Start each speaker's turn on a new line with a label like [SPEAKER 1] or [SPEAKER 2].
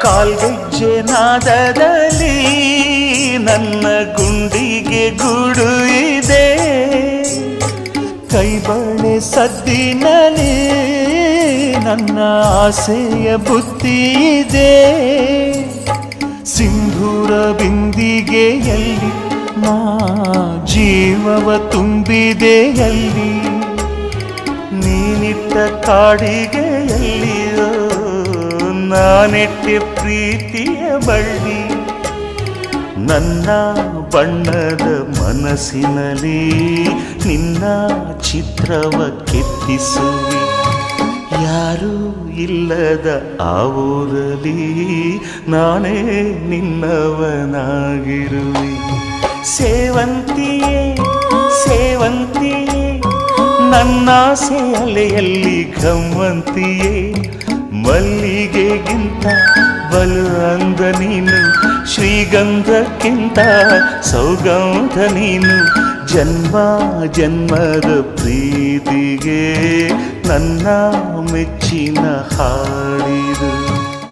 [SPEAKER 1] ಕಾಲ್ಗೆಜ್ಜೆ ನಾದದಲ್ಲಿ ನನ್ನ ಗುಂಡಿಗೆ ಗೂಡು ಇದೆ, ಕೈಬಳೆ ಸದ್ದಿನಲ್ಲಿ ನನ್ನ ಆಸೆಯ ಬುತ್ತಿ ಇದೆ. ಸಿಂಧೂರ ಬಿಂದಿಗೆಯಲ್ಲಿ ನಾ ಜೀವವ ತುಂಬಿದೆಯಲ್ಲಿ, ನೀನಿಟ್ಟ ಕಾಡಿಗೆಯಲ್ಲಿಯೋ ನಾನೆಟ್ಟೆ ಪ್ರೀತಿಯ ಬಳ್ಳಿ. ನನ್ನ ಬಣ್ಣದ ಮನಸ್ಸಿನಲ್ಲಿ ನಿನ್ನ ಚಿತ್ರವ ಕೆತ್ತಿಸುವಿ, ಯಾರೂ ಇಲ್ಲದ ಆ ಊರಲ್ಲಿ ನಾನೇ ನಿನ್ನವನಾಗಿರುವೆ. ಸೇವಂತಿಯೇ ಸೇವಂತಿಯೇ ನನ್ನಾಸೆ ಅಲೆಯಲ್ಲಿ ಘಮ್ಮಂತಿಯೇ, ಮಲ್ಲಿಗೆಗಿಂತ ಬಲು ಅಂದ ನೀನು, ಶ್ರೀಗಂಧಕ್ಕಿಂತ ಸೌಗಂಧ ನೀನು. ಜನ್ಮ ಜನ್ಮದ ಪ್ರೀತಿಗೆ ನನ್ನ ಮೆಚ್ಚಿನ ಹಾಡಿದು.